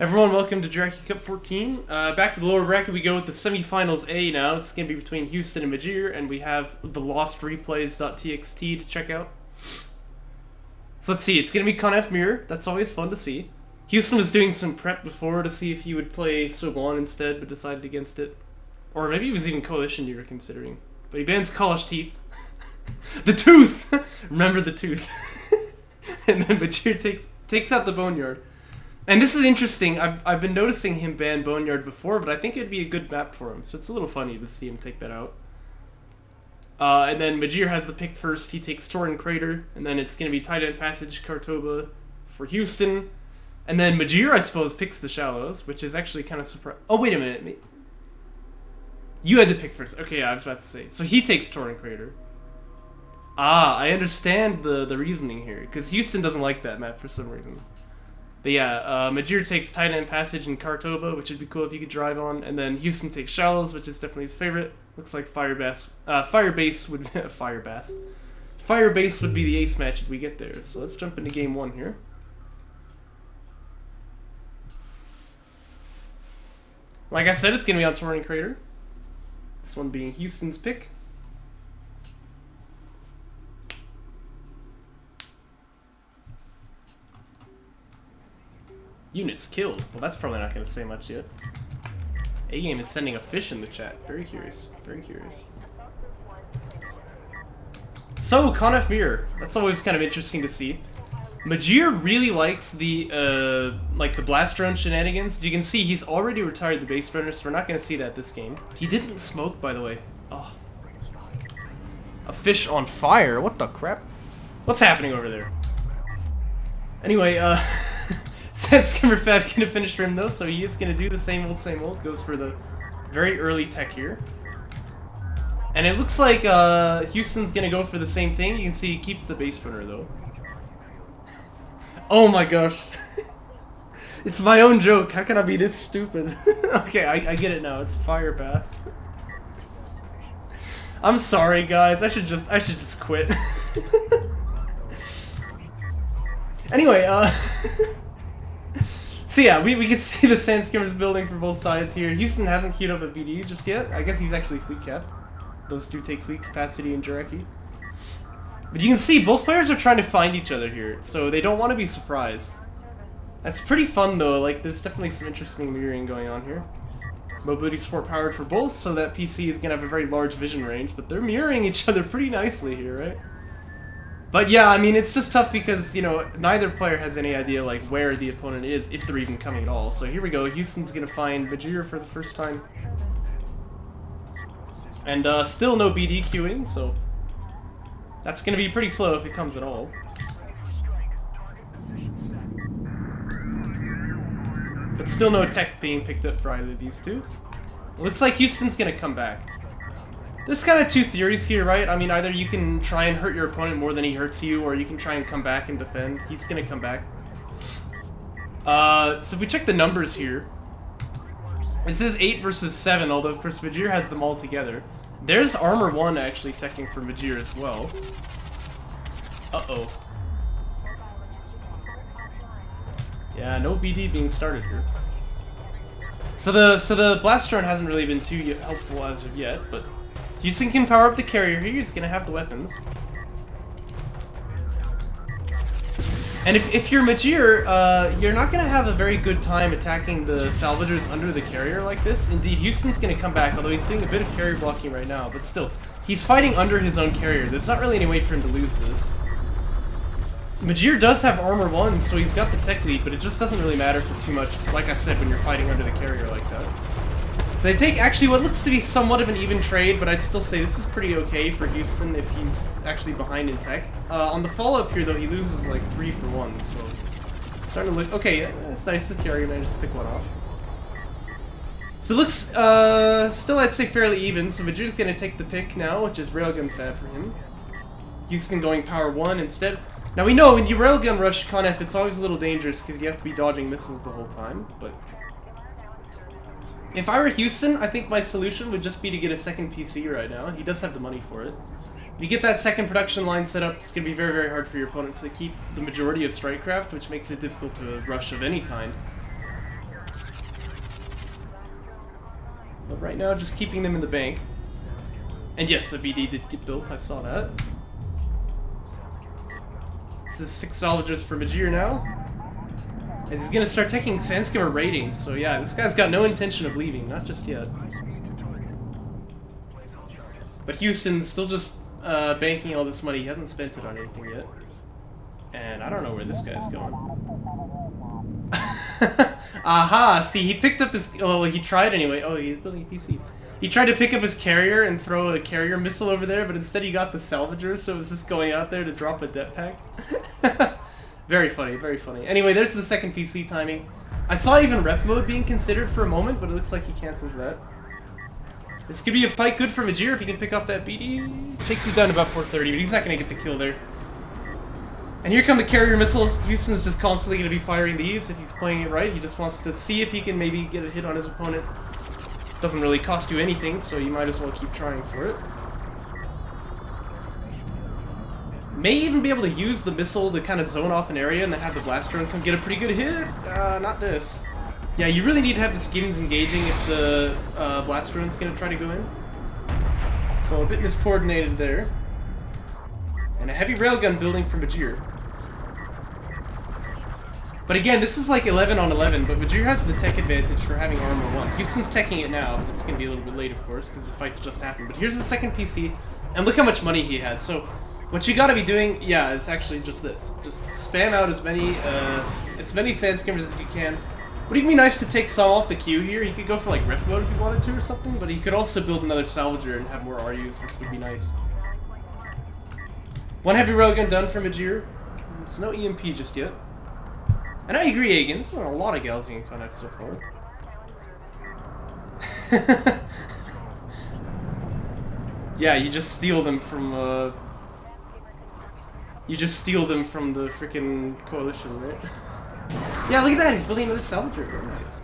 Everyone, welcome to Jaraci Cup 14. Back to the lower bracket, we go with the semifinals A now. It's going to be between Houston and Majiir, and we have the lost replays.txt to check out. So let's see, it's going to be Conf Mirror. That's always fun to see. Houston was doing some prep before to see if he would play Soglon instead, but decided against it. Or maybe it was even Coalition you were considering. But he bans College Teeth. The Tooth! Remember the Tooth. And then Majiir takes out the Boneyard. And this is interesting. I've been noticing him ban Boneyard before, but I think it'd be a good map for him. So it's a little funny to see him take that out. And then Majiir has the pick first. He takes Torrent Crater, and then it's going to be Tight End Passage, Kartoba for Houston. And then Majiir, I suppose, picks the Shallows, which is actually kind of surprising. Oh, wait a minute. You had the pick first. Okay, yeah, I was about to say. So he takes Torrent Crater. Ah, I understand the reasoning here, because Houston doesn't like that map for some reason. But yeah, Majiir takes Tight End Passage and Kartoba, which would be cool if you could drive on, and then Houston takes Shallows, which is definitely his favorite. Looks like Firebase would Firebase would be the ace match if we get there. So let's jump into game one here. Like I said, it's gonna be on Torrent Crater. This one being Houston's pick. Units killed. Well, that's probably not going to say much yet. A-Game is sending a fish in the chat. Very curious. Very curious. So, Conf Mirror. That's always kind of interesting to see. Majiir really likes the blast drone shenanigans. You can see he's already retired the base runner, so we're not going to see that this game. He didn't smoke, by the way. Oh. A fish on fire? What the crap? What's happening over there? Anyway, Said Skimmerfab gonna finish for him though, so he is gonna do the same old, goes for the very early tech here. And it looks like Houston's gonna go for the same thing. You can see he keeps the base runner though. Oh my gosh. It's my own joke, how can I be this stupid? Okay, I get it now, it's Fire Bass. I'm sorry guys, I should just quit. Anyway, so yeah, we can see the Sand Skimmers building for both sides here. Houston hasn't queued up a BD just yet. I guess he's actually fleet capped. Those do take fleet capacity in Jaraci. But you can see both players are trying to find each other here, so they don't want to be surprised. That's pretty fun though, like there's definitely some interesting mirroring going on here. Mobility support powered for both, so that PC is going to have a very large vision range, but they're mirroring each other pretty nicely here, right? But yeah, I mean, it's just tough because, you know, neither player has any idea, like, where the opponent is, if they're even coming at all. So here we go, Houston's gonna find Majiir for the first time. And still no BD queuing, so that's gonna be pretty slow if it comes at all. But still no tech being picked up for either of these two. It looks like Houston's gonna come back. There's kind of two theories here, right? I mean, either you can try and hurt your opponent more than he hurts you, or you can try and come back and defend. He's gonna come back. So if we check the numbers here, it says 8 versus 7, although of course Majiir has them all together. There's Armor 1 actually teching for Majiir as well. Uh-oh. Yeah, no BD being started here. So the blast drone hasn't really been too helpful as of yet, but Houston can power up the carrier here, he's gonna have the weapons. And if you're Majiir, you're not gonna have a very good time attacking the salvagers under the carrier like this. Indeed, Houston's gonna come back, although he's doing a bit of carrier blocking right now, but still, he's fighting under his own carrier. There's not really any way for him to lose this. Majiir does have armor 1, so he's got the tech lead, but it just doesn't really matter for too much, like I said, when you're fighting under the carrier like that. So they take actually what looks to be somewhat of an even trade, but I'd still say this is pretty okay for Houston if he's actually behind in tech. On the follow-up here, though, he loses like 3 for 1, so it's starting to look... Okay, it's nice the carrier managed to pick one off. So it looks still, I'd say, fairly even, so Majiir's going to take the pick now, which is Railgun Fab for him. Houston going Power 1 instead. Now we know when you Railgun rush Conf, it's always a little dangerous because you have to be dodging missiles the whole time, but... If I were Houston, I think my solution would just be to get a second PC right now. He does have the money for it. If you get that second production line set up, it's going to be very, very hard for your opponent to keep the majority of Strikecraft, which makes it difficult to rush of any kind. right now, just keeping them in the bank. And yes, a BD did get built, I saw that. This is 6 salvagers for Majiir now. And he's gonna start taking Sandskimmer rating, so yeah, this guy's got no intention of leaving, not just yet. But Houston's still just banking all this money, he hasn't spent it on anything yet. And I don't know where this guy's going. Aha! See, he picked up his... Oh, he tried anyway. Oh, he's building a PC. He tried to pick up his carrier and throw a carrier missile over there, but instead he got the salvager, so it was just going out there to drop a det pack. Very funny, very funny. Anyway, there's the second PC timing. I saw even ref mode being considered for a moment, but it looks like he cancels that. This could be a fight good for Majiir if he can pick off that BD. Takes it down to about 430, but he's not going to get the kill there. And here come the carrier missiles. Houston's just constantly going to be firing these if he's playing it right. He just wants to see if he can maybe get a hit on his opponent. Doesn't really cost you anything, so you might as well keep trying for it. May even be able to use the missile to kind of zone off an area and then have the blast drone come get a pretty good hit. Not this. Yeah, you really need to have the skins engaging if the blast drone's going to try to go in. So a bit miscoordinated there. And a heavy railgun building for Majiir. But again, this is like 11 on 11, but Majiir has the tech advantage for having armor 1. Houston's teching it now, but it's going to be a little bit late, of course, because the fight's just happened. But here's the second PC, and look how much money he has. So what you got to be doing, yeah, is actually just this. Just spam out as many sandskimmers as you can. Would even be nice to take some off the queue here. He could go for like rift mode if he wanted to or something, but he could also build another salvager and have more RUs, which would be nice. One heavy railgun done for Majiir. There's no EMP just yet. And I agree, Agan. There's not a lot of Galzian connects so far. Yeah, you just steal them from the freaking coalition, right? Yeah, look at that. He's building another salvager. Very nice.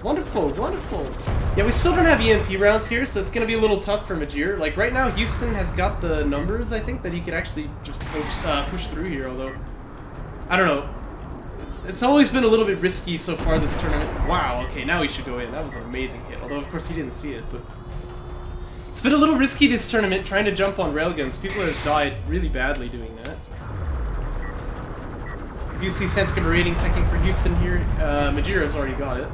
Wonderful, wonderful. Yeah, we still don't have EMP rounds here, so it's gonna be a little tough for Majiir. Like right now, Houston has got the numbers. I think that he could actually just push through here. Although, I don't know. It's always been a little bit risky so far this tournament. Wow. Okay, now he should go in. That was an amazing hit. Although of course he didn't see it, but it's been a little risky this tournament trying to jump on railguns. People have died really badly doing that. You see Sandskimmer rating teching for Houston here. Majiir has already got it.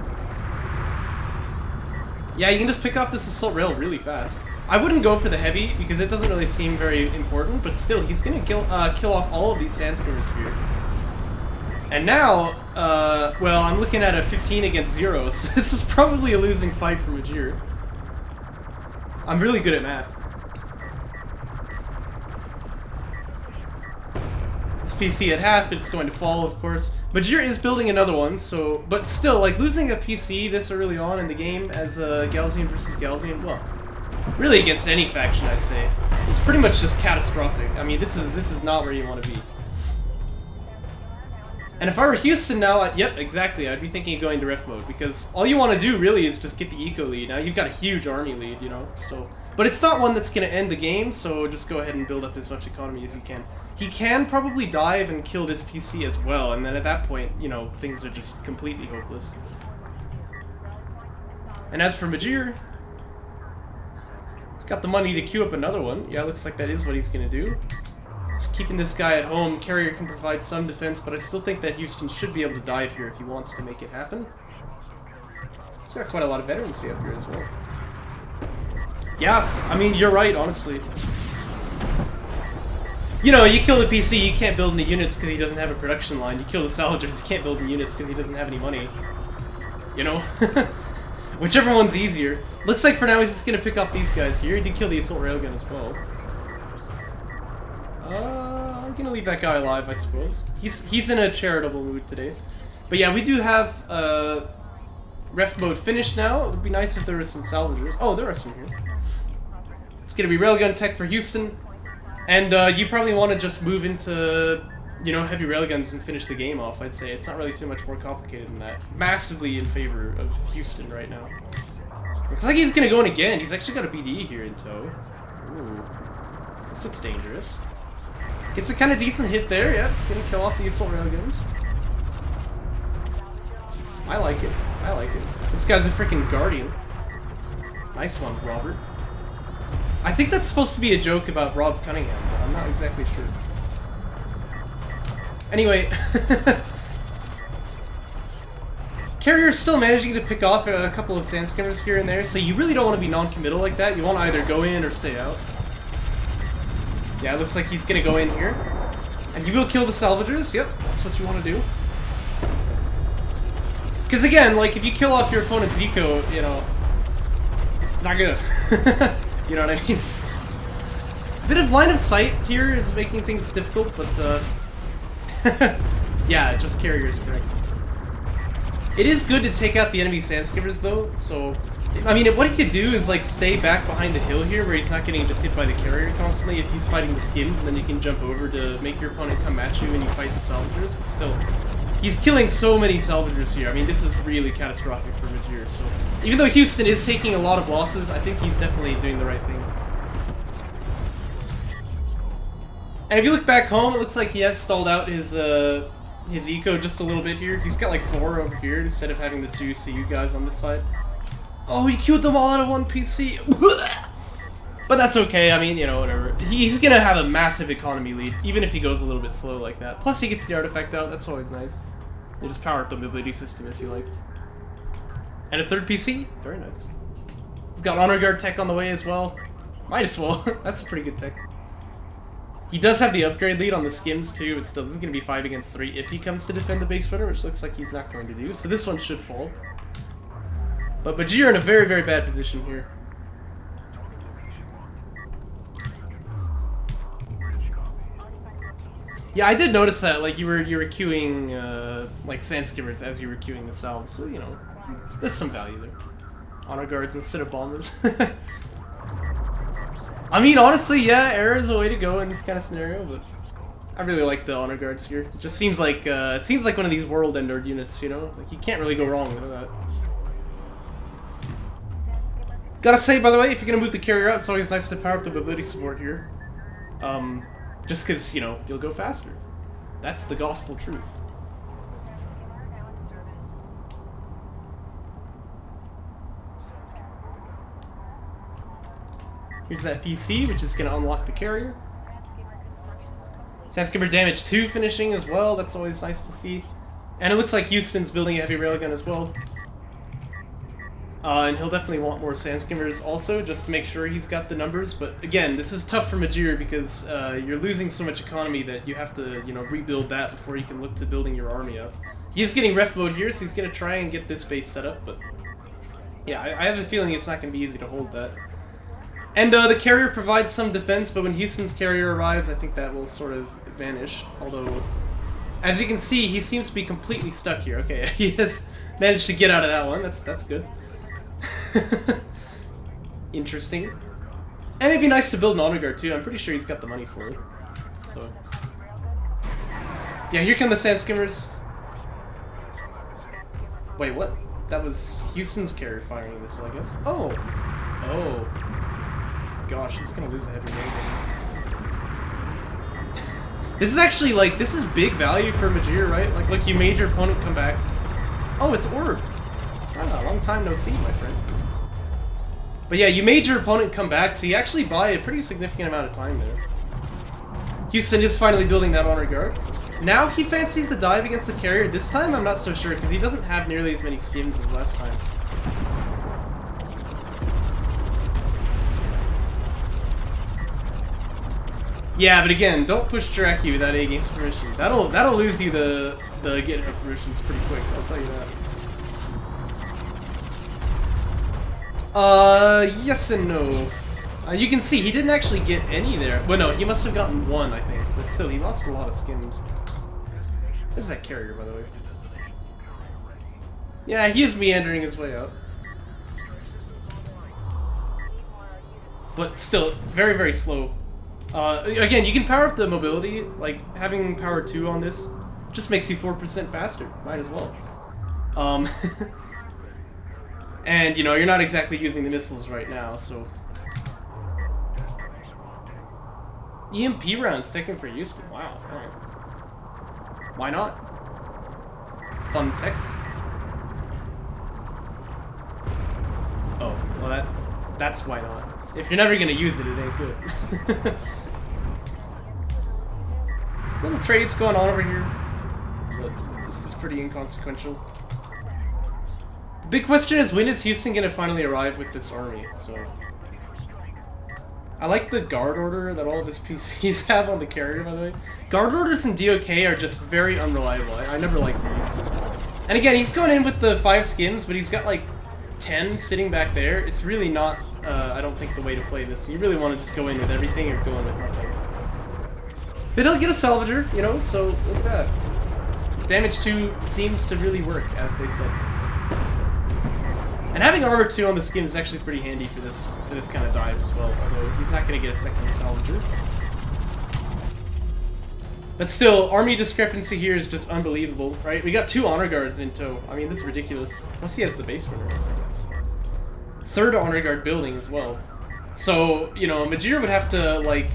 Yeah, you can just pick off this assault rail really fast. I wouldn't go for the heavy because it doesn't really seem very important, but still, he's gonna kill off all of these Sandskimmers here. And now, well, I'm looking at a 15 against 0, so this is probably a losing fight for Majiir. I'm really good at math. This PC at half, it's going to fall, of course. Majiir is building another one, so... But still, like, losing a PC this early on in the game as Galzian versus Galzian, well, really against any faction, I'd say, is pretty much just catastrophic. I mean, this is not where you want to be. And if I were Houston now, yep, exactly, I'd be thinking of going to ref mode, because all you want to do, really, is just get the eco lead. Now, you've got a huge army lead, you know, so... But it's not one that's going to end the game, so just go ahead and build up as much economy as you can. He can probably dive and kill this PC as well, and then at that point, you know, things are just completely hopeless. And as for Majiir, he's got the money to queue up another one. Yeah, looks like that is what he's going to do. So keeping this guy at home, carrier can provide some defense, but I still think that Houston should be able to dive here if he wants to make it happen. He's got quite a lot of veterancy up here as well. Yeah, I mean, you're right, honestly. You know, you kill the PC, you can't build any units because he doesn't have a production line. You kill the salvagers, you can't build any units because he doesn't have any money. You know? Whichever one's easier. Looks like for now he's just going to pick off these guys here. He did kill the assault railgun as well. I'm going to leave that guy alive, I suppose. He's in a charitable mood today. But yeah, we do have ref mode finished now. It would be nice if there were some salvagers. Oh, there are some here. It's going to be railgun tech for Houston. And you probably want to just move into, you know, heavy railguns and finish the game off, I'd say. It's not really too much more complicated than that. Massively in favor of Houston right now. Looks like he's going to go in again. He's actually got a BD here in tow. Ooh. This looks dangerous. Gets a kind of decent hit there. Yeah, it's going to kill off the assault railguns. I like it. I like it. This guy's a freaking guardian. Nice one, Robert. I think that's supposed to be a joke about Rob Cunningham, but I'm not exactly sure. Anyway, Carrier's still managing to pick off a couple of sand skimmers here and there, so you really don't want to be non-committal like that. You want to either go in or stay out. Yeah, it looks like he's going to go in here. And you will kill the salvagers. Yep, that's what you want to do. Because again, like, if you kill off your opponent's eco, you know, it's not good. You know what I mean? A bit of line of sight here is making things difficult, but, yeah, just Carrier's correct. It is good to take out the enemy sand skimmers, though, so... I mean, what he could do is, like, stay back behind the hill here, where he's not getting just hit by the carrier constantly if he's fighting the skims, and then you can jump over to make your opponent come at you and you fight the salvagers, but still... He's killing so many salvagers here. I mean, this is really catastrophic for Majiir, so... Even though Houston is taking a lot of losses, I think he's definitely doing the right thing. And if you look back home, it looks like he has stalled out his eco just a little bit here. He's got like 4 over here instead of having the 2 CU guys on this side. Oh, he killed them all out of 1 PC. But that's okay, I mean, you know, whatever. He's gonna have a massive economy lead, even if he goes a little bit slow like that. Plus he gets the artifact out, that's always nice. You just power up the mobility system if you like. And a 3rd PC? Very nice. He's got honor guard tech on the way as well. Might as well. That's a pretty good tech. He does have the upgrade lead on the skims too, but still, this is going to be 5 against 3 if he comes to defend the base runner, which looks like he's not going to do. So this one should fall. But Majiir in a very, very bad position here. Yeah, I did notice that, like, you were queuing, like, sand skimmers as you were queuing the salves, so, you know, there's some value there. Honor guards instead of bombers. I mean, honestly, yeah, air is a way to go in this kind of scenario, but I really like the honor guards here. It just seems like one of these world ender units, you know? Like, you can't really go wrong with that. Gotta say, by the way, if you're gonna move the carrier out, it's always nice to power up the mobility support here. Just because, you know, you'll go faster. That's the gospel truth. Here's that PC, which is going to unlock the carrier. Sandskimmer damage 2 finishing as well, that's always nice to see. And it looks like Houston's building a heavy railgun as well. And he'll definitely want more Sandskimmers also, just to make sure he's got the numbers. But again, this is tough for Majiir because you're losing so much economy that you have to, you know, rebuild that before you can look to building your army up. He is getting ref mode here, so he's going to try and get this base set up, but... Yeah, I have a feeling it's not going to be easy to hold that. And the carrier provides some defense, but when Houston's carrier arrives, I think that will sort of vanish. Although, as you can see, he seems to be completely stuck here. Okay, he has managed to get out of that one. That's good. Interesting. And it'd be nice to build an honor guard too. I'm pretty sure he's got the money for it. So, yeah, here come the sand skimmers. Wait, what? That was Houston's carrier firing this, I guess. Oh, oh. Gosh, he's gonna lose a heavy railgun. This is actually, like, this is big value for Majiir, right? Like, look, you made your opponent come back. Oh, it's Orb. Ah, long time no see, my friend. But yeah, you made your opponent come back, so you actually buy a pretty significant amount of time there. Houston is finally building that honor guard. Now he fancies the dive against the carrier. This time I'm not so sure, because he doesn't have nearly as many skims as last time. Yeah, but again, don't push Jaraci without A game's permission. That'll lose you the get her permissions pretty quick, I'll tell you that. Yes and no. You can see he didn't actually get any there. Well, no, he must have gotten 1, I think. But still, he lost a lot of skims. There's that carrier, by the way. Yeah, he is meandering his way out. But still, very, very slow. Again, you can power up the mobility, like, having power 2 on this just makes you 4% faster. Might as well. And, you know, you're not exactly using the missiles right now, so... EMP rounds taken for Houston. Wow, alright. Why not? Fun tech. Oh, well That's why not. If you're never gonna use it, it ain't good. Little trades going on over here, but this is pretty inconsequential. The big question is, when is Houston gonna finally arrive with this army? So I like the guard order that all of his PCs have on the carrier, by the way. Guard orders in DOK are just very unreliable. I never like to use them. And again, he's going in with the 5 skims, but he's got like 10 sitting back there. It's really not, I don't think, the way to play this. You really want to just go in with everything or go in with nothing. But he'll get a salvager, you know, so look at that. Damage 2 seems to really work, as they said. And having armor 2 on the skin is actually pretty handy for this kind of dive as well, although he's not going to get a second salvager. But still, army discrepancy here is just unbelievable, right? We got 2 honor guards in tow. I mean, this is ridiculous. Plus he has the base runner. 3rd honor guard building as well. So, you know, Majiir would have to, like...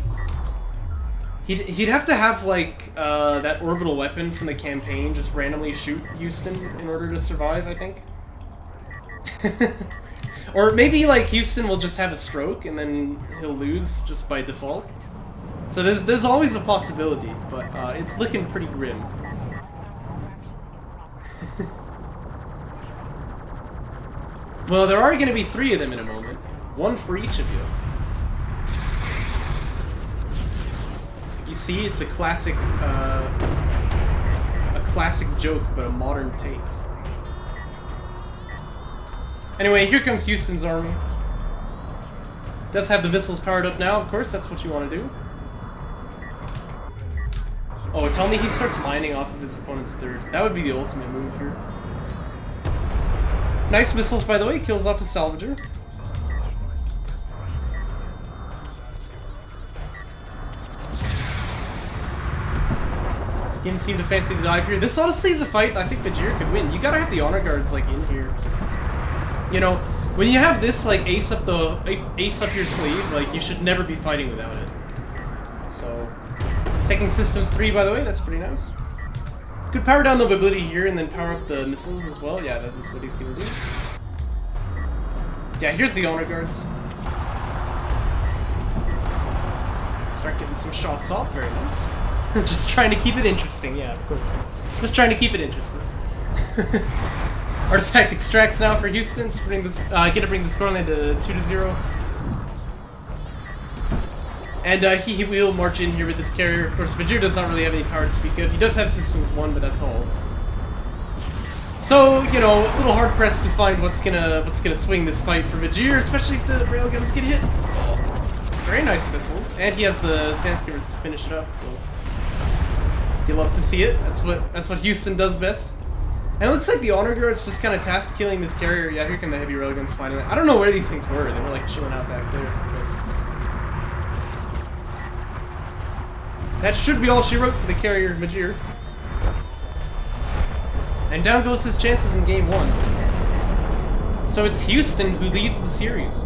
He'd have to have, like, that orbital weapon from the campaign just randomly shoot Houston in order to survive, I think. Or maybe, like, Houston will just have a stroke and then he'll lose just by default. So there's always a possibility, but it's looking pretty grim. Well, there are going to be 3 of them in a moment. 1 for each of you. You see, it's a classic joke, but a modern take. Anyway, here comes Houston's army. Does have the missiles powered up now, of course, that's what you want to do. Oh, tell me he starts mining off of his opponent's 3rd. That would be the ultimate move here. Nice missiles, by the way, kills off his salvager. Skims seem to fancy the dive here. This honestly is a fight I think Majiir could win. You gotta have the honor guards like in here. You know, when you have this like ace up your sleeve, like you should never be fighting without it. So, taking systems 3 by the way, that's pretty nice. Could power down the mobility here and then power up the missiles as well. Yeah, that is what he's gonna do. Yeah, here's the honor guards. Start getting some shots off, very nice. Just trying to keep it interesting, yeah, of course. Just trying to keep it interesting. Artifact extracts now for Houston, so bring this, gonna bring the scoreline to 2-0. And he will march in here with this carrier. Of course, Majiir does not really have any power to speak of. He does have systems 1, but that's all. So, you know, a little hard pressed to find what's gonna swing this fight for Majiir, especially if the railguns get hit. Oh, very nice missiles, and he has the sandskimmers to finish it up. So you love to see it. That's what Houston does best. And it looks like the honor guards just kind of tasked killing this carrier. Yeah, here come the heavy railguns finally. I don't know where these things were. They were like chilling out back there. But that should be all she wrote for the carrier of Majiir. And down goes his chances in game 1. So it's Houston who leads the series.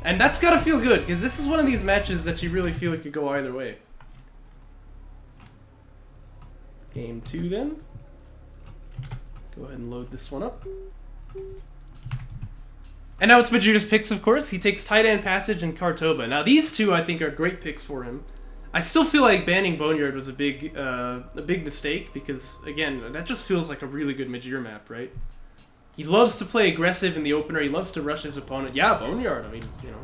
And that's gotta feel good, because this is one of these matches that you really feel it could go either way. Game 2 then. Go ahead and load this one up. And now it's Majiir's picks, of course. He takes Titan Passage and Kartoba. Now these two I think are great picks for him. I still feel like banning Boneyard was a big mistake, because again, that just feels like a really good Majiir map, right? He loves to play aggressive in the opener. He loves to rush his opponent. Yeah, Boneyard. I mean, you know,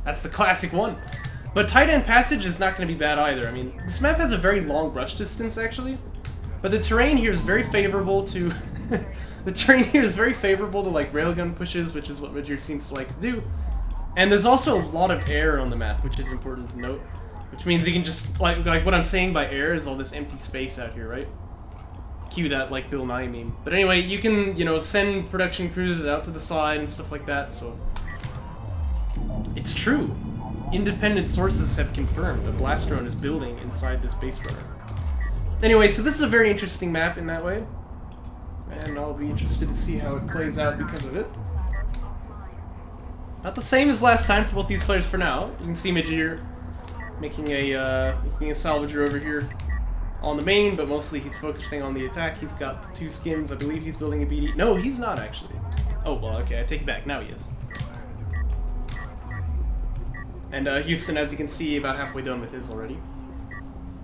that's the classic one. But Titan Passage is not going to be bad either. I mean, this map has a very long rush distance actually, but the terrain here is very favorable to the terrain here is very favorable to like railgun pushes, which is what Majiir seems to like to do. And there's also a lot of air on the map, which is important to note. Which means you can just, like what I'm saying by air is all this empty space out here, right? Cue that, like, Bill Nye meme. But anyway, you can, you know, send production cruisers out to the side and stuff like that, so... It's true. Independent sources have confirmed a blast drone is building inside this base runner. Anyway, so this is a very interesting map in that way. And I'll be interested to see how it plays out because of it. Not the same as last time for both these players for now. You can see Majiir making a salvager over here on the main, but mostly he's focusing on the attack. He's got the 2 skims. I believe he's building a BD. No, he's not actually. Oh, well, okay, I take it back. Now he is. And Houston, as you can see, about halfway done with his already.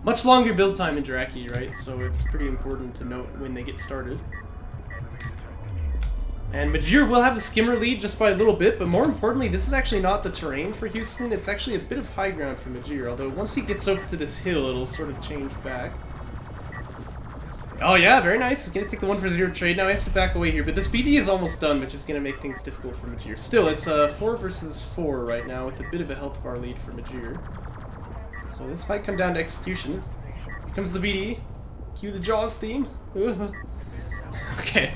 Much longer build time in Jaraci, right? So it's pretty important to note when they get started. And Majiir will have the skimmer lead just by a little bit, but more importantly, this is actually not the terrain for Houston. It's actually a bit of high ground for Majiir, although once he gets up to this hill, it'll sort of change back. Oh yeah, very nice. He's gonna take the 1-for-0 trade. Now he has to back away here, but this BD is almost done, which is gonna make things difficult for Majiir. Still, it's 4 versus 4 right now, with a bit of a health bar lead for Majiir. So this might come down to execution. Here comes the BD. Cue the Jaws theme. Okay.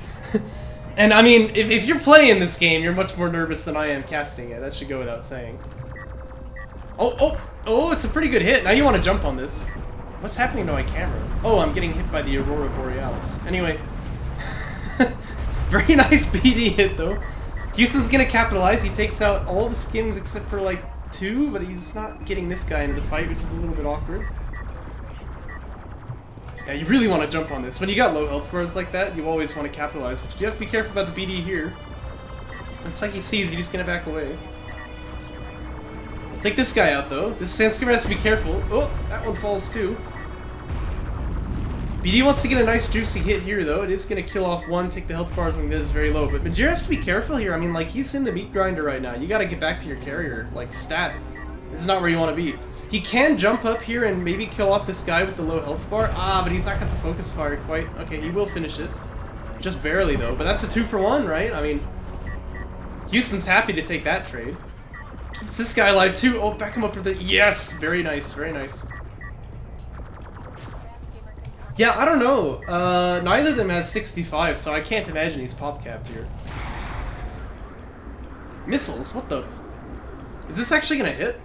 And I mean, if you're playing this game, you're much more nervous than I am casting it. That should go without saying. Oh, it's a pretty good hit. Now you want to jump on this. What's happening to my camera? Oh, I'm getting hit by the Aurora Borealis. Anyway. Very nice BD hit, though. Houston's going to capitalize. He takes out all the skims except for, like, 2, but he's not getting this guy into the fight, which is a little bit awkward. Yeah, you really want to jump on this. When you got low health bars like that, you always want to capitalize, but you have to be careful about the BD here. Looks like he sees you, he's going to back away. Take this guy out, though. This sand skimmer has to be careful. Oh, that one falls, too. BD wants to get a nice juicy hit here, though. It is going to kill off one, take the health bars, and this is very low. But Majiir has to be careful here. I mean, like, he's in the meat grinder right now. You got to get back to your carrier, like, stat. This is not where you want to be. He can jump up here and maybe kill off this guy with the low health bar. Ah, but he's not got the focus fire quite. Okay, he will finish it. Just barely, though. But that's a 2-for-1, right? I mean, Houston's happy to take that trade. Keeps this guy alive, too. Oh, back him up for the... Yes! Very nice, very nice. Yeah, I don't know. Neither of them has 65, so I can't imagine he's pop-capped here. Missiles? What the... Is this actually gonna hit?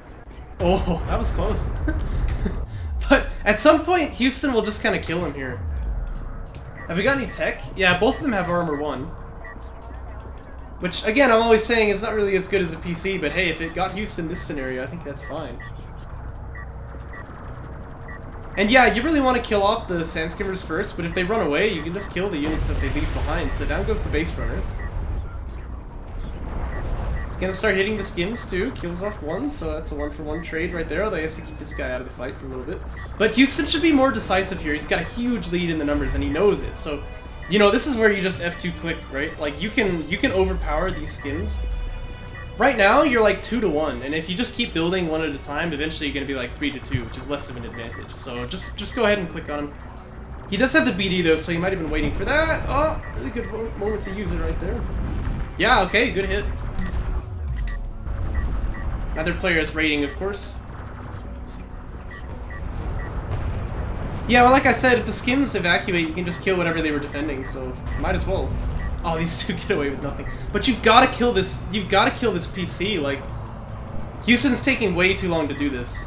Oh, that was close. But at some point, Houston will just kind of kill him here. Have we got any tech? Yeah, both of them have armor 1. Which, again, I'm always saying it's not really as good as a PC, but hey, if it got Houston this scenario, I think that's fine. And yeah, you really want to kill off the sand skimmers first, but if they run away, you can just kill the units that they leave behind. So down goes the base runner. He's gonna start hitting the skims too, kills off 1, so that's a 1-for-1 trade right there, although he has to keep this guy out of the fight for a little bit. But Houston should be more decisive here. He's got a huge lead in the numbers and he knows it, so you know, this is where you just F2 click, right? Like you can overpower these skims. Right now, you're like 2-to-1, and if you just keep building one at a time, eventually you're gonna be like 3-to-2, which is less of an advantage. So just go ahead and click on him. He does have the BD though, so he might have been waiting for that. Oh, really good moment to use it right there. Yeah, okay, good hit. Another player's rating, of course. Yeah, well, like I said, if the skims evacuate, you can just kill whatever they were defending, so might as well. Oh, these two get away with nothing. But you've got to kill this. You've got to kill this PC. Like, Houston's taking way too long to do this.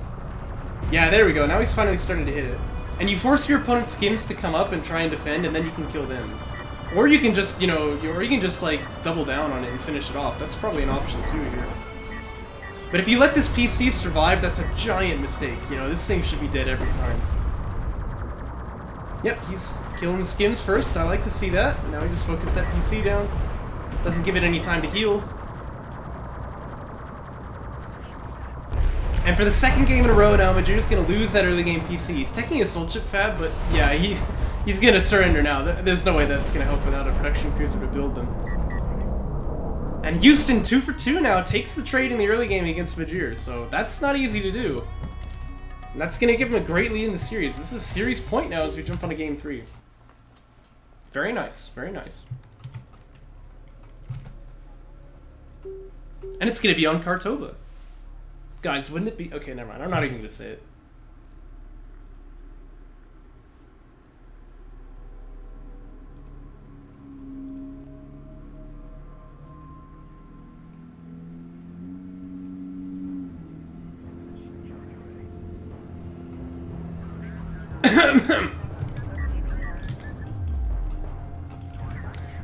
Yeah, there we go. Now he's finally starting to hit it. And you force your opponent's skims to come up and try and defend, and then you can kill them. Or you can just, you know, or you can just like double down on it and finish it off. That's probably an option too here. But if you let this PC survive, that's a giant mistake. You know, this thing should be dead every time. Yep, he's killing the skims first. I like to see that. Now he just focused that PC down. Doesn't give it any time to heal. And for the second game in a row now, Majiir's going to lose that early game PC. He's taking a soul chip fab, but yeah, he's going to surrender now. There's no way that's going to help without a production cruiser to build them. And Houston, 2-for-2 now, takes the trade in the early game against Majiir, so that's not easy to do. And that's going to give him a great lead in the series. This is series point now as we jump on to game 3. Very nice, very nice. And it's going to be on Kartova. Guys, wouldn't it be... Okay, never mind. I'm not even going to say it.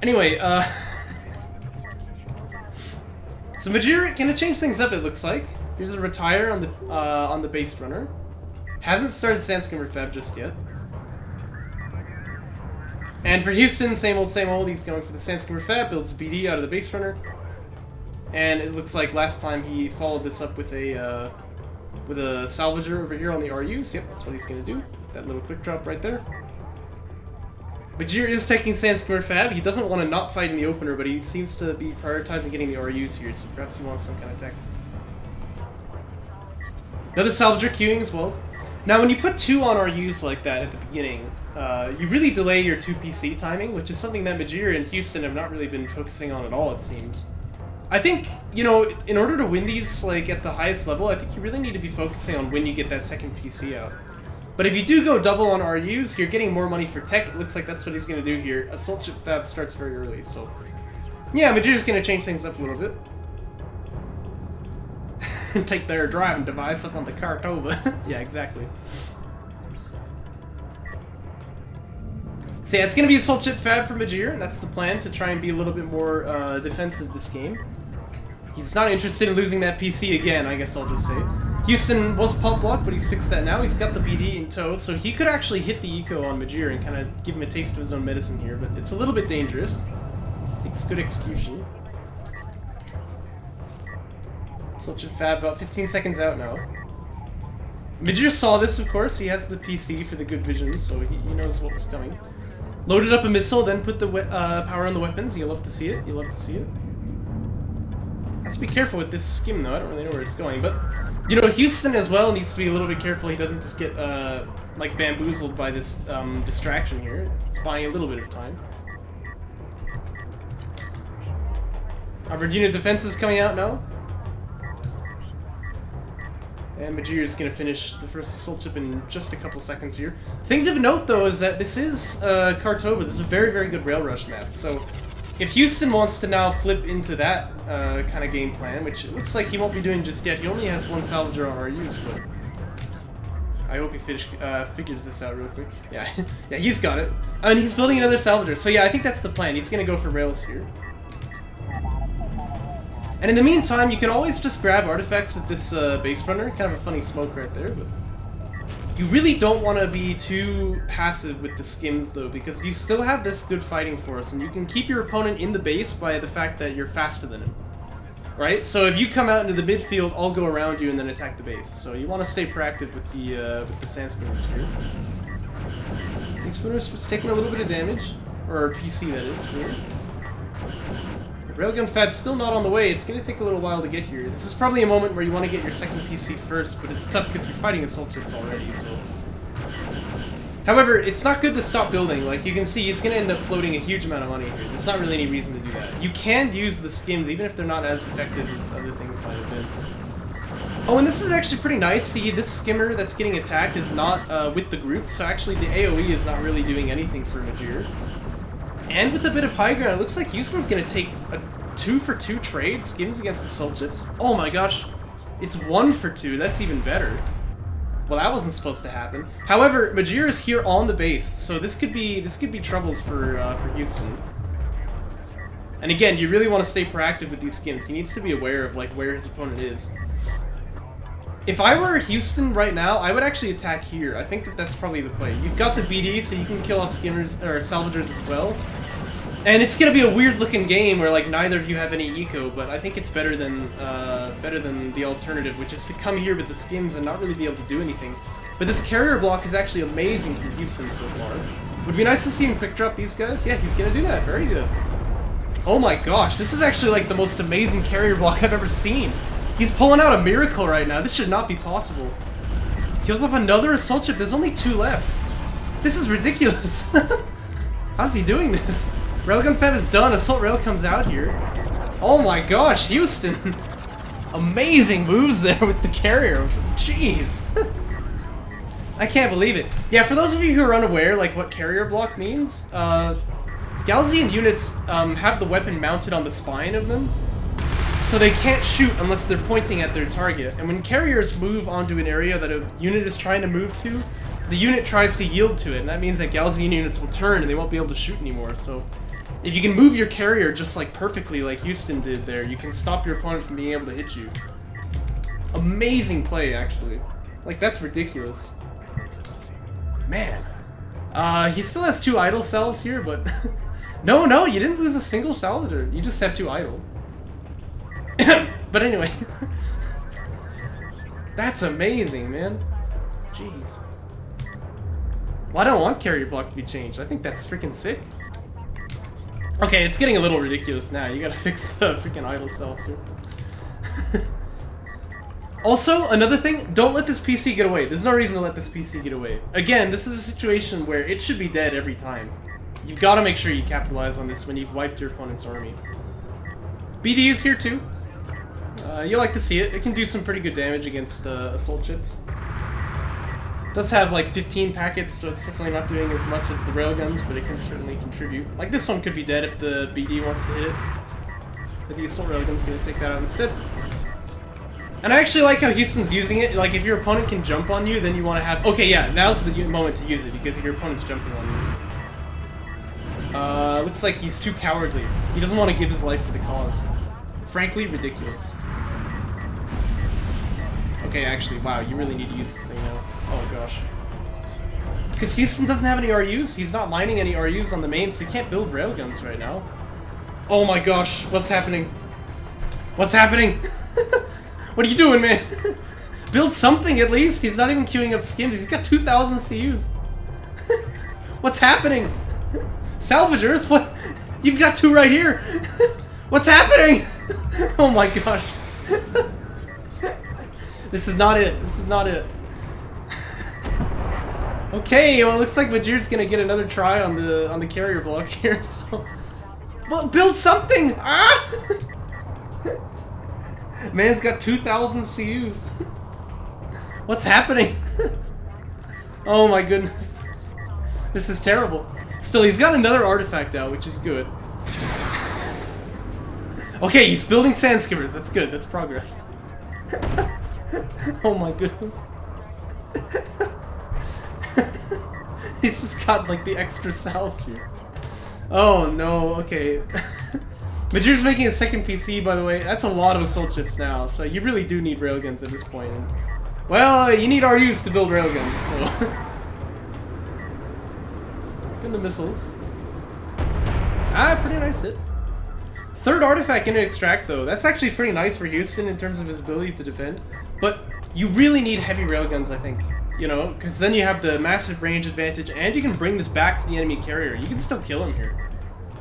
Anyway, so Majiir gonna change things up, it looks like. Here's a retire on the base runner. Hasn't started sand skimmer fab just yet. And for Houston, same old, he's going for the sand skimmer fab, builds BD out of the base runner. And it looks like last time he followed this up with a salvager over here on the RUs. Yep, that's what he's going to do. That little quick drop right there. Majiir is taking Sandstorm Fab. He doesn't want to not fight in the opener, but he seems to be prioritizing getting the RUs here, so perhaps he wants some kind of tech. Another salvager queuing as well. Now, when you put 2 on RUs like that at the beginning, you really delay your 2 PC timing, which is something that Majiir and Houston have not really been focusing on at all, it seems. I think, you know, in order to win these, like, at the highest level, I think you really need to be focusing on when you get that second PC out. But if you do go double on RUs, you're getting more money for tech. It looks like that's what he's going to do here. Assault Ship Fab starts very early, so... Yeah, Majiir's going to change things up a little bit. Take their driving device up on the Kartova. Yeah, exactly. So yeah, it's going to be Assault Ship Fab for Majiir. That's the plan, to try and be a little bit more defensive this game. He's not interested in losing that PC again, I guess I'll just say. Houston was pump block, but he's fixed that now. He's got the BD in tow, so he could actually hit the eco on Majiir and kind of give him a taste of his own medicine here, but it's a little bit dangerous. Takes good execution. Such a fab, about 15 seconds out now. Majiir saw this, of course. He has the PC for the good vision, so he knows what was coming. Loaded up a missile, then put the power on the weapons. You'll love to see it. You'll love to see it. Has to be careful with this skim, though. I don't really know where it's going, but... You know, Houston as well needs to be a little bit careful he doesn't just get, like, bamboozled by this distraction here. It's buying a little bit of time. Armored unit defense is coming out now. And Majiir is going to finish the first assault ship in just a couple seconds here. Thing to note, though, is that this is Kartova. This is a very, very good rail rush map. So, if Houston wants to now flip into that kind of game plan, which it looks like he won't be doing just yet, he only has 1 salvager on RUs, but I hope he figures this out real quick. Yeah, yeah, he's got it. And he's building another salvager, so yeah, I think that's the plan. He's going to go for rails here. And in the meantime, you can always just grab artifacts with this base runner. Kind of a funny smoke right there, but... You really don't want to be too passive with the skims, though, because you still have this good fighting force, and you can keep your opponent in the base by the fact that you're faster than him. Right? So if you come out into the midfield, I'll go around you and then attack the base. So you want to stay proactive with the Sand Spooners here. These Spooners was taking a little bit of damage, or PC that is, here. Railgun Fab's still not on the way. It's going to take a little while to get here. This is probably a moment where you want to get your second PC first, but it's tough because you're fighting assault ships already, so... However, it's not good to stop building. Like, you can see, he's going to end up floating a huge amount of money here. There's not really any reason to do that. You can use the skims, even if they're not as effective as other things might have been. Oh, and this is actually pretty nice. See, this skimmer that's getting attacked is not with the group, so actually the AoE is not really doing anything for Majiir. And with a bit of high ground, it looks like Houston's going to take a 2-for-2 trade, skims against the assault ships. Oh my gosh, it's 1-for-2, that's even better. Well, that wasn't supposed to happen. However, Majiir is here on the base, so this could be troubles for Houston. And again, you really want to stay proactive with these skims. He needs to be aware of like where his opponent is. If I were Houston right now, I would actually attack here. I think that that's probably the play. You've got the BD, so you can kill off skimmers or salvagers as well. And it's gonna be a weird-looking game where like neither of you have any eco, but I think it's better than the alternative, which is to come here with the skims and not really be able to do anything. But this carrier block is actually amazing for Houston so far. Would be nice to see him quick drop these guys. Yeah, he's gonna do that. Very good. Oh my gosh, this is actually like the most amazing carrier block I've ever seen. He's pulling out a miracle right now. This should not be possible. Kills off another assault ship. There's only 2 left. This is ridiculous. How's he doing this? Railgun Fab is done. Assault Rail comes out here. Oh my gosh, Houston. Amazing moves there with the carrier. Jeez. I can't believe it. Yeah, for those of you who are unaware, like what carrier block means, Galzian units have the weapon mounted on the spine of them. So they can't shoot unless they're pointing at their target. And when carriers move onto an area that a unit is trying to move to, the unit tries to yield to it. And that means that Galzian units will turn and they won't be able to shoot anymore. So if you can move your carrier just like perfectly like Houston did there, you can stop your opponent from being able to hit you. Amazing play, actually. Like, that's ridiculous. Man. He still has 2 idle cells here, but... No, you didn't lose a single salvager. You just have 2 idle. But anyway. That's amazing, man. Jeez. Well, I don't want carrier block to be changed. I think that's freaking sick. Okay, it's getting a little ridiculous now. You gotta fix the freaking idle cells here. Also, another thing, don't let this PC get away. There's no reason to let this PC get away. Again, this is a situation where it should be dead every time. You've got to make sure you capitalize on this when you've wiped your opponent's army. BDU's here too. You like to see it. It can do some pretty good damage against assault chips. It does have like 15 packets, so it's definitely not doing as much as the railguns, but it can certainly contribute. Like this one could be dead if the BD wants to hit it. But the assault railgun's going to take that out instead. And I actually like how Houston's using it. Like, if your opponent can jump on you, then you want to have... Okay, yeah, now's the moment to use it, because your opponent's jumping on you. Looks like he's too cowardly. He doesn't want to give his life for the cause. Frankly, ridiculous. Okay, actually, wow, you really need to use this thing now. Oh, gosh. Because Houston doesn't have any RUs. He's not mining any RUs on the main, so he can't build railguns right now. Oh my gosh, what's happening? What's happening? What are you doing, man? Build something at least. He's not even queuing up skins. He's got 2,000 CUs. What's happening? Salvagers? What? You've got 2 right here. What's happening? Oh my gosh. This is not it. This is not it. Okay, well, it looks like Majiir's gonna get another try on the carrier block here. So, well, build something. Ah! Man's got 2,000 CUs. What's happening? Oh my goodness. This is terrible. Still, he's got another artifact out, which is good. Okay, he's building sand skimmers. That's good. That's progress. Oh my goodness. He's just got like the extra salves here. Oh no, okay. Majiir's making a second PC, by the way. That's a lot of assault chips now, so you really do need railguns at this point. And, well, you need RUs to build railguns, so... And the missiles. Ah, pretty nice hit. Third artifact in an extract, though. That's actually pretty nice for Houston in terms of his ability to defend. But you really need heavy railguns, I think. You know, because then you have the massive range advantage, and you can bring this back to the enemy carrier. You can still kill him here.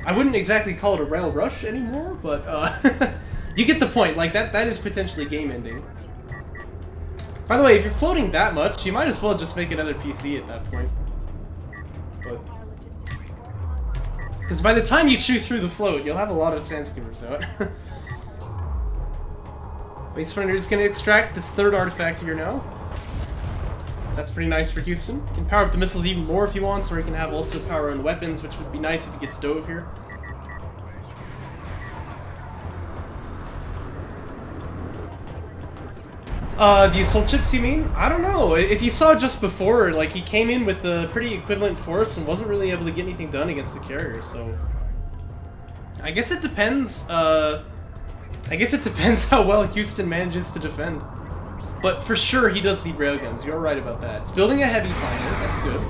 I wouldn't exactly call it a rail rush anymore, but you get the point. Like, that is potentially game-ending. By the way, if you're floating that much, you might as well just make another PC at that point. But... because by the time you chew through the float, you'll have a lot of sand skimmers out. Base Runner is going to extract this third artifact here now. So that's pretty nice for Houston. He can power up the missiles even more if he wants, or he can have also power on the weapons, which would be nice if he gets Dove here. The assault chips, you mean? I don't know. If you saw just before, like, he came in with a pretty equivalent force and wasn't really able to get anything done against the carrier, so... I guess it depends, I guess it depends how well Houston manages to defend. But for sure, he does need railguns. You're right about that. It's building a heavy finder. That's good.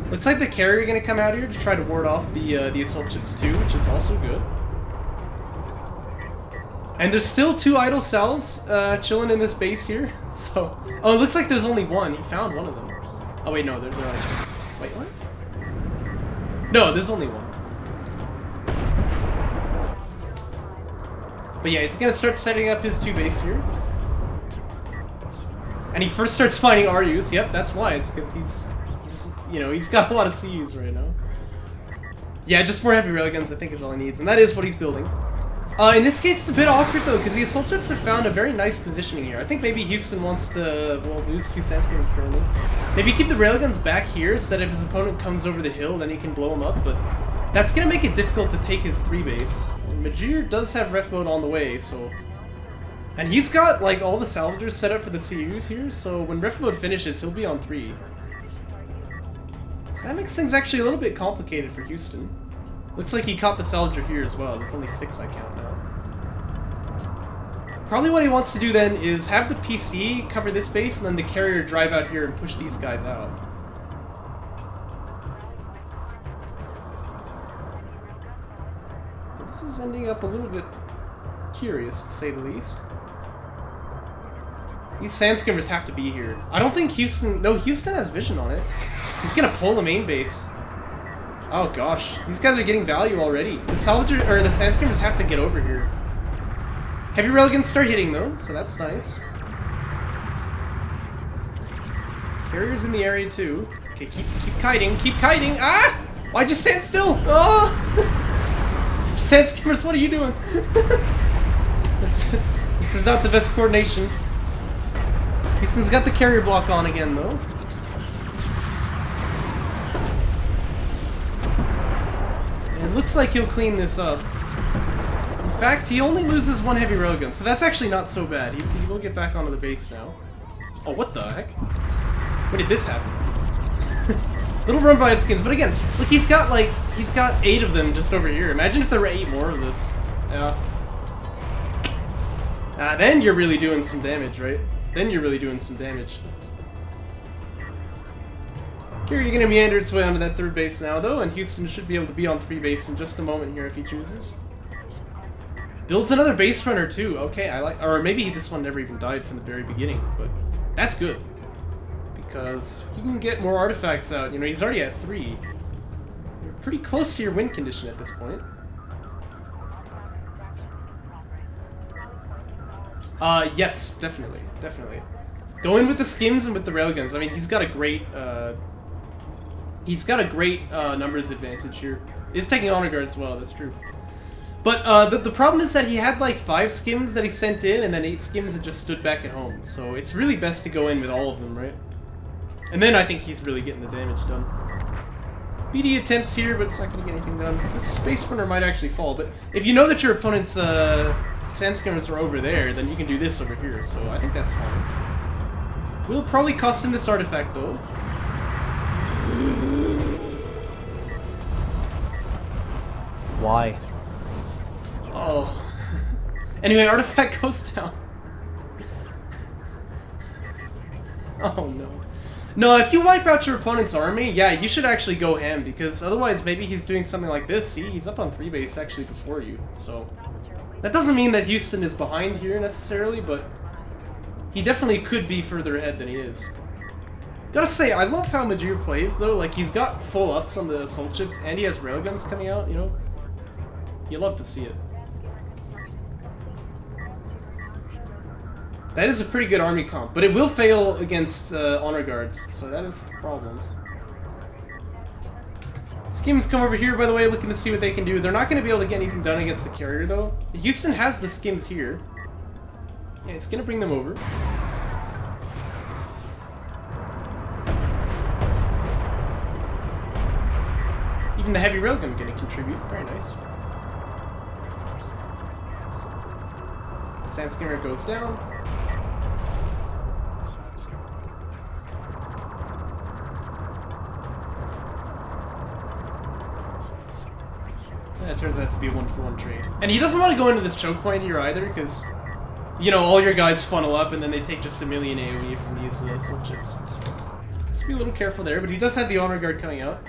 Looks like the carrier going to come out here to try to ward off the assault chips too, which is also good. And there's still 2 idle cells chilling in this base here. So, oh, it looks like there's only 1. He found one of them. Oh wait, no, there's only... wait, what? No, there's only 1. But yeah, he's going to start setting up his 2 base here. And he first starts finding RUs. Yep, that's why. It's because he's, you know, he's got a lot of CUs right now. Yeah, just more heavy railguns, I think, is all he needs. And that is what he's building. In this case, it's a bit awkward, though, because the assault chips have found a very nice positioning here. I think maybe Houston wants to, well, lose 2 sand skimmers currently. Maybe keep the railguns back here, so that if his opponent comes over the hill, then he can blow him up. But that's going to make it difficult to take his 3 base. And Majiir does have ref mode on the way, so... and he's got, like, all the salvagers set up for the CUs here, so when ref mode finishes, he'll be on 3. So that makes things actually a little bit complicated for Houston. Looks like he caught the salvager here as well. There's only 6 I count now. Probably what he wants to do then is have the PC cover this base, and then the carrier drive out here and push these guys out. But this is ending up a little bit curious, to say the least. These sand skimmers have to be here. I don't think Houston... No, Houston has vision on it. He's gonna pull the main base. Oh gosh, these guys are getting value already. The salvager or the sand skimmers have to get over here. Heavy railguns start hitting though, so that's nice. Carriers in the area too. Okay, keep kiting, keep kiting. Ah! Why'd you stand still? Oh! Sand skimmers, what are you doing? This is not the best coordination. Houston's got the carrier block on again though. It looks like he'll clean this up. In fact, he only loses one heavy railgun, so that's actually not so bad. He will get back onto the base now. Oh, what the heck? When did this happen? Little run by of skins, but again, look, he's got 8 of them just over here. Imagine if there were 8 more of this. Yeah. Then you're really doing some damage, right? Then you're really doing some damage. Here, you're gonna meander its way onto that 3rd base now, though, and Houston should be able to be on 3 base in just a moment here if he chooses. Builds another base runner too. Okay, I like, or maybe this one never even died from the very beginning, but that's good because you can get more artifacts out. You know, he's already at 3. You're pretty close to your win condition at this point. Yes, definitely. Go in with the skims and with the railguns. I mean, he's got a great numbers advantage here. He's taking honor guard as well, that's true. But the problem is that he had like 5 skims that he sent in and then 8 skims that just stood back at home. So it's really best to go in with all of them, right? And then I think he's really getting the damage done. BD attempts here, but it's not going to get anything done. This space runner might actually fall, but if you know that your opponent's sand skimmers are over there, then you can do this over here, so I think that's fine. Will probably cost him this artifact, though. Why? Oh. Anyway, artifact goes down. Oh no. No, if you wipe out your opponent's army, yeah, you should actually go ham, because otherwise maybe he's doing something like this. See, he's up on 3 base actually before you, so... That doesn't mean that Houston is behind here necessarily, but he definitely could be further ahead than he is. Gotta say, I love how Majiir plays, though. Like, he's got full ups on the assault chips, and he has railguns coming out, you know? You love to see it. That is a pretty good army comp, but it will fail against honor guards, so that is the problem. Skims come over here, by the way, looking to see what they can do. They're not going to be able to get anything done against the carrier, though. Houston has the skims here. Yeah, it's going to bring them over. Even the heavy railgun going to contribute. Very nice. Sand skimmer goes down. That turns out to be a 1-for-1 trade. And he doesn't want to go into this choke point here either, because, you know, all your guys funnel up and then they take just a million AoE from these assault chips. So, just be a little careful there, but he does have the honor guard coming out.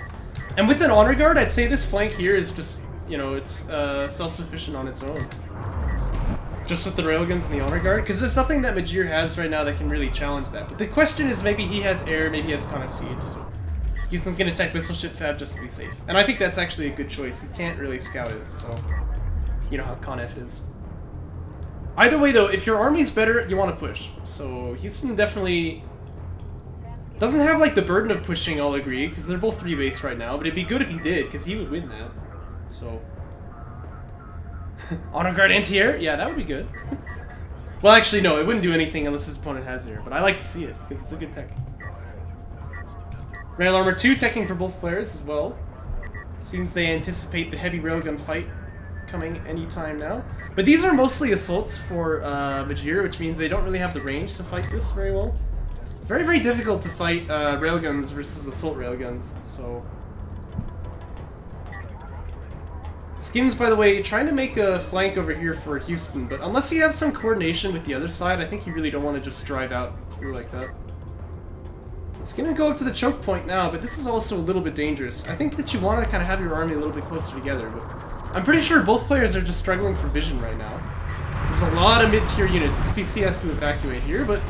And with an honor guard, I'd say this flank here is just, you know, it's self-sufficient on its own. Just with the railguns and the honor guard, because there's nothing that Majiir has right now that can really challenge that. But the question is, maybe he has air, maybe he has Con of Siege, so he's going to attack missile ship fab just to be safe. And I think that's actually a good choice. He can't really scout it, so you know how Con F is. Either way, though, if your army's better, you want to push. So Houston definitely doesn't have like the burden of pushing, I'll agree, because they're both 3 base right now. But it'd be good if he did, because he would win that. So honor guard anti-air? Yeah, that would be good. Well, actually, no, it wouldn't do anything unless his opponent has air. But I like to see it, because it's a good tech. Rail Armor 2 teching for both players as well. Seems they anticipate the heavy railgun fight coming anytime now. But these are mostly assaults for Majiir, which means they don't really have the range to fight this very well. Very, very difficult to fight railguns versus assault railguns, so... Skims, by the way, trying to make a flank over here for Houston, but unless you have some coordination with the other side, I think you really don't want to just drive out through like that. It's gonna go up to the choke point now, but this is also a little bit dangerous. I think that you want to kind of have your army a little bit closer together, but I'm pretty sure both players are just struggling for vision right now. There's a lot of mid-tier units. This PC has to evacuate here, but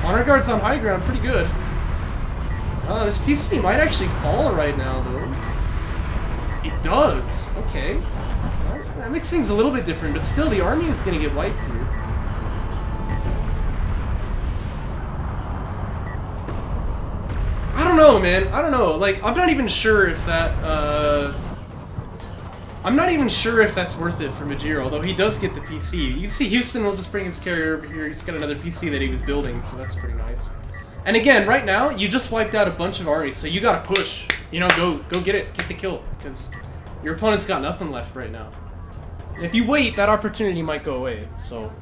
honor guards on high ground, pretty good. This PC might actually fall right now, though. It does. Okay. Well, that makes things a little bit different, but still, the army is going to get wiped here. I don't know, man. I don't know. Like, I'm not even sure if that, I'm not even sure if that's worth it for Majiir, although he does get the PC. You can see Houston will just bring his carrier over here. He's got another PC that he was building, so that's pretty nice. And again, right now, you just wiped out a bunch of armies, so you gotta push. You know, go get it. Get the kill, because your opponent's got nothing left right now. And if you wait, that opportunity might go away, so...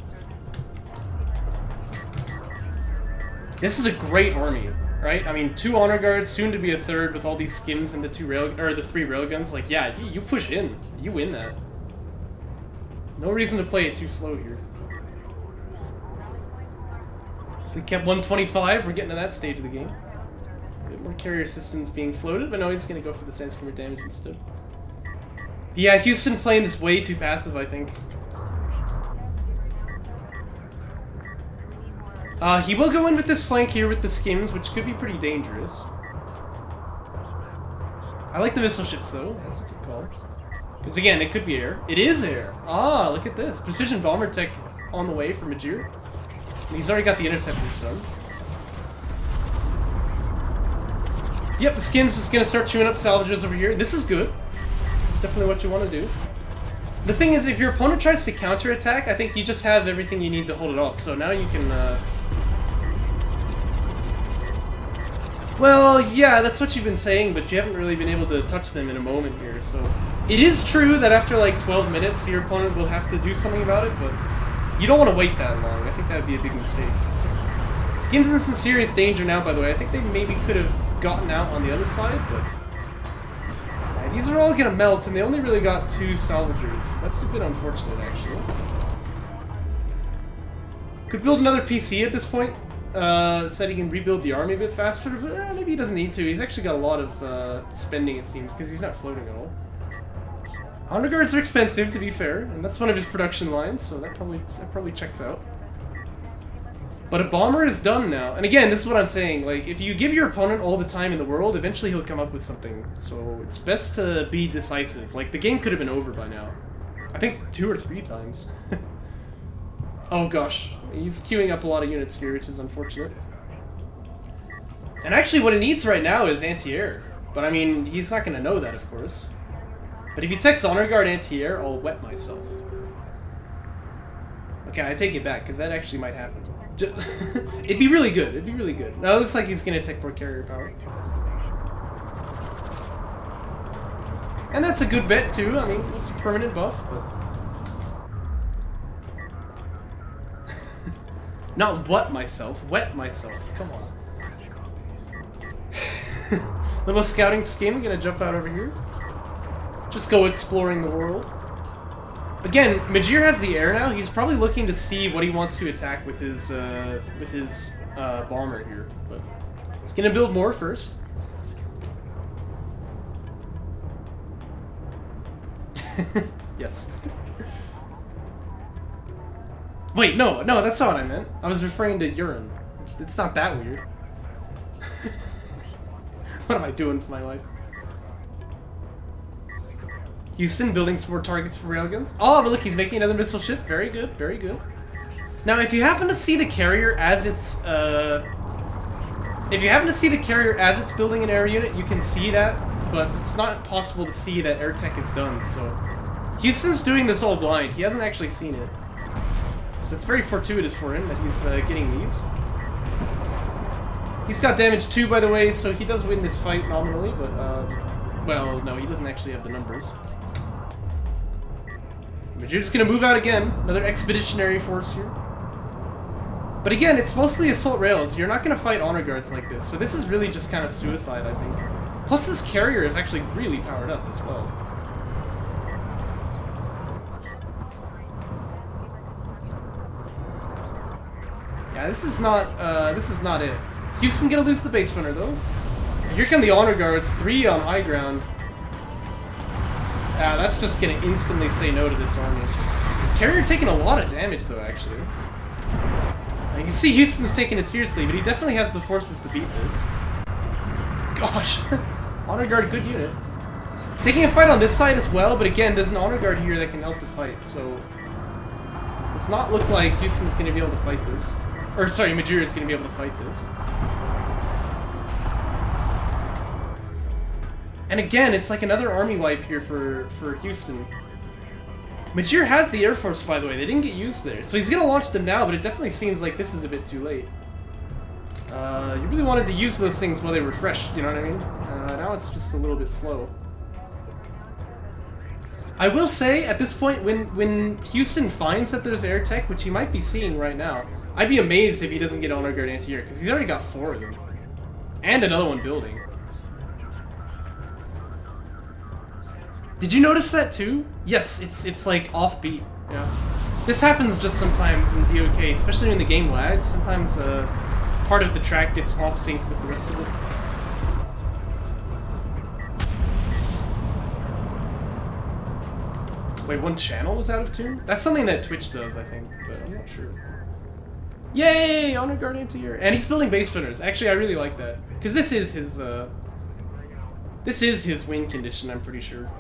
This is a great army, right? I mean, 2 honor guards, soon to be a 3rd with all these skims and the 3 railguns. Like, yeah, you push in. You win that. No reason to play it too slow here. If we kept 125, we're getting to that stage of the game. A bit more carrier systems being floated, but no, he's going to go for the sand-skimmer damage instead. Yeah, Houston playing this way too passive, I think. He will go in with this flank here with the skims, which could be pretty dangerous. I like the missile ships, though. That's a good call. Because, again, it could be air. It is air! Ah, look at this. Precision bomber tech on the way for Majiir. And he's already got the interceptors done. Yep, the skims is going to start chewing up salvages over here. This is good. It's definitely what you want to do. The thing is, if your opponent tries to counterattack, I think you just have everything you need to hold it off. So now you can, Well, yeah, that's what you've been saying, but you haven't really been able to touch them in a moment here, so... It is true that after, like, 12 minutes, your opponent will have to do something about it, but... You don't want to wait that long. I think that would be a big mistake. Skims in some serious danger now, by the way. I think they maybe could have gotten out on the other side, but... Yeah, these are all going to melt, and they only really got 2 salvagers. That's a bit unfortunate, actually. Could build another PC at this point. Said he can rebuild the army a bit faster, but maybe he doesn't need to. He's actually got a lot of spending, it seems, because he's not floating at all. Honor guards are expensive, to be fair, and that's one of his production lines, so that probably checks out. But a bomber is done now. And again, this is what I'm saying, like, if you give your opponent all the time in the world, eventually he'll come up with something. So it's best to be decisive. Like, the game could have been over by now. I think 2 or 3 times. Oh gosh, he's queuing up a lot of units here, which is unfortunate. And actually what he needs right now is anti-air. But I mean, he's not going to know that, of course. But if he texts Honor Guard anti-air, I'll wet myself. Okay, I take it back, because that actually might happen. It'd be really good, it'd be really good. Now it looks like he's going to tech port carrier power. And that's a good bet too, I mean, it's a permanent buff, but... Not what myself, wet myself. Come on. Little scouting scheme, gonna jump out over here. Just go exploring the world. Again, Majiir has the air now. He's probably looking to see what he wants to attack with his bomber here. But he's gonna build more first. Yes. Wait, no, that's not what I meant. I was referring to urine. It's not that weird. What am I doing for my life? Houston building some more targets for railguns. Oh, but look, he's making another missile ship. Very good, very good. Now, if you happen to see the carrier as it's, building an air unit, you can see that, but it's not possible to see that air tech is done, so... Houston's doing this all blind. He hasn't actually seen it. So it's very fortuitous for him that he's getting these. He's got damage 2, by the way, so he does win this fight nominally, but, well, no, he doesn't actually have the numbers. Majiir's gonna move out again. Another expeditionary force here. But again, it's mostly assault rails. You're not gonna fight honor guards like this, so this is really just kind of suicide, I think. Plus, this carrier is actually really powered up as well. Yeah, this is not it. Houston gonna lose the base runner though. Here come the honor guards, 3 on high ground. That's just gonna instantly say no to this army. Carrier taking a lot of damage, though, actually. You can see Houston's taking it seriously, but he definitely has the forces to beat this. Gosh. Honor Guard, good unit. Taking a fight on this side as well, but again, there's an Honor Guard here that can help to fight, so... Does not look like Houston's going to be able to fight this. Or, sorry, Majiir is going to be able to fight this. And again, it's like another army wipe here for Houston. Majiir has the Air Force, by the way. They didn't get used there. So he's going to launch them now, but it definitely seems like this is a bit too late. You really wanted to use those things while they were fresh, you know what I mean? Now it's just a little bit slow. I will say, at this point, when Houston finds that there's air tech, which he might be seeing right now, I'd be amazed if he doesn't get Honor Guard anti-air, because he's already got 4 of them. And another one building. Did you notice that too? Yes, it's like offbeat. Yeah. This happens just sometimes in DOK, especially when the game lags. Sometimes part of the track gets off sync with the rest of it. Wait, one channel was out of tune? That's something that Twitch does, I think, but I'm not sure. Yay! Honor Guard anti-air. And he's building base spinners. Actually, I really like that. Because this is his win condition, I'm pretty sure.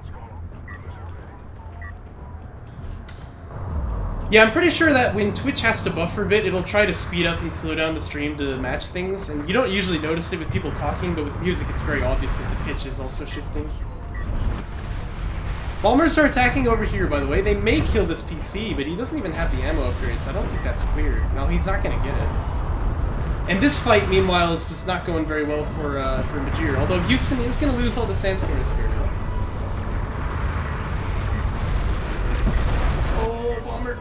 Yeah, I'm pretty sure that when Twitch has to buffer a bit, it'll try to speed up and slow down the stream to match things. And you don't usually notice it with people talking, but with music it's very obvious that the pitch is also shifting. Bombers are attacking over here, by the way. They may kill this PC, but he doesn't even have the ammo upgrades. I don't think that's clear. No, he's not going to get it. And this fight, meanwhile, is just not going very well for Majiir. Although Houston is going to lose all the sandstormers here now. Oh, bomber.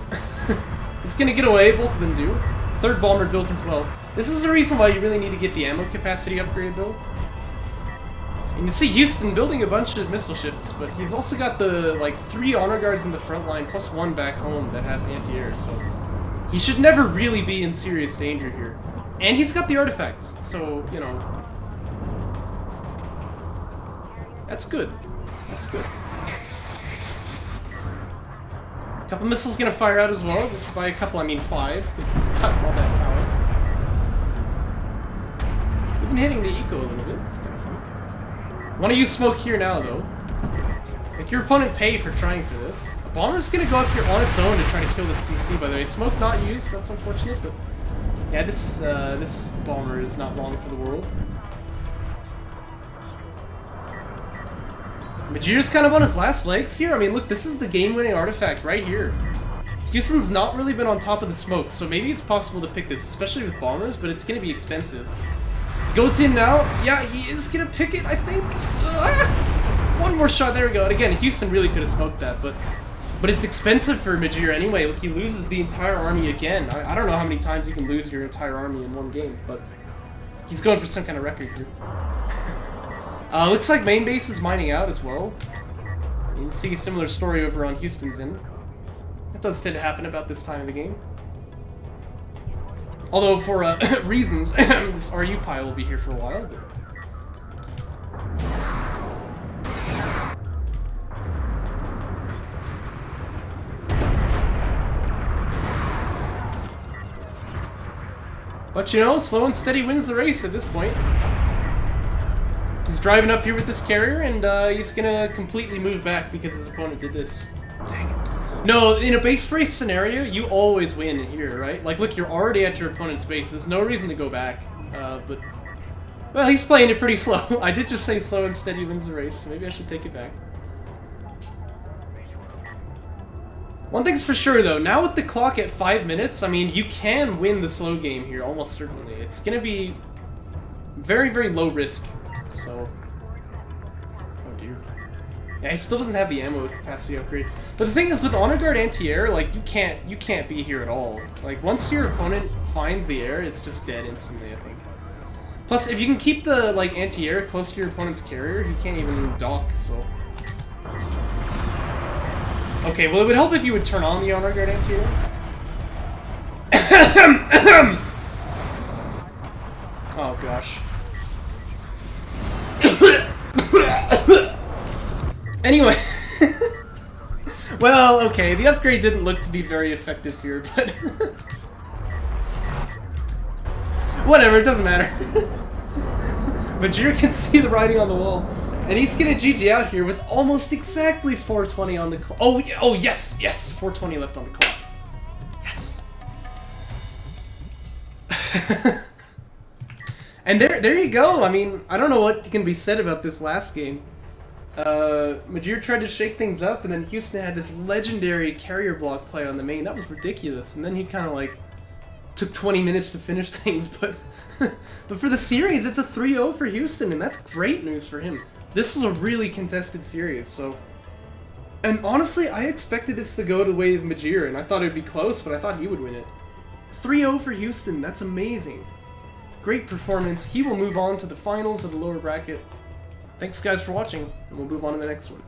He's going to get away. Both of them do. Third bomber built as well. This is the reason why you really need to get the ammo capacity upgrade, though. You can see Houston building a bunch of missile ships, but he's also got the, like, 3 honor guards in the front line, plus 1 back home that have anti-air, so... He should never really be in serious danger here. And he's got the artifacts, so, you know... That's good. That's good. A couple missiles gonna fire out as well, which by a couple I mean 5, because he's got all that power. Even hitting the eco a little bit, that's kind of fun. Want to use smoke here now, though. Make your opponent pay for trying for this. A bomber's gonna go up here on its own to try to kill this PC, by the way. Smoke not used, that's unfortunate, but... Yeah, this bomber is not long for the world. Majiir's kind of on his last legs here. I mean, look, this is the game-winning artifact right here. Houston's not really been on top of the smoke, so maybe it's possible to pick this, especially with bombers, but it's gonna be expensive. Goes in now. Yeah, he is gonna pick it, I think. One more shot. There we go. And again, Houston really could have smoked that, but it's expensive for Majiir anyway. Look, he loses the entire army again. I don't know how many times you can lose your entire army in one game, but he's going for some kind of record here. Looks like main base is mining out as well. You can see a similar story over on Houston's end. That does tend to happen about this time of the game. Although, for reasons, this RU pile will be here for a while. But you know, slow and steady wins the race at this point. He's driving up here with this carrier, and he's gonna completely move back because his opponent did this. Dang it. No, in a base race scenario, you always win here, right? Like, look, you're already at your opponent's base. There's no reason to go back. But, well, he's playing it pretty slow. I did just say slow and steady wins the race. Maybe I should take it back. One thing's for sure, though. Now with the clock at 5 minutes, I mean, you can win the slow game here, almost certainly. It's going to be very, very low risk. So... Oh, dear. Yeah, he still doesn't have the ammo capacity upgrade. But the thing is, with Honor Guard anti-air, like, you can't be here at all. Like, once your opponent finds the air, it's just dead instantly, I think. Plus, if you can keep the, like, anti-air close to your opponent's carrier, he can't even dock, so... Okay, well, it would help if you would turn on the Honor Guard anti-air. Oh, gosh. Anyway... Well, okay, the upgrade didn't look to be very effective here, but... Whatever, it doesn't matter. Majiir can see the writing on the wall, and he's gonna GG out here with almost exactly 420 on the clock. Oh, yes, yes, 420 left on the clock. Yes. And there you go. I mean, I don't know what can be said about this last game. Majiir tried to shake things up, and then Houston had this legendary carrier block play on the main. That was ridiculous. And then he kind of like took 20 minutes to finish things, but but for the series, it's a 3-0 for Houston, and that's great news for him. This was a really contested series, so... And honestly, I expected this to go the way of Majiir, and I thought it would be close, but I thought he would win it. 3-0 for Houston, that's amazing. Great performance. He will move on to the finals of the lower bracket. Thanks guys for watching, and we'll move on to the next one.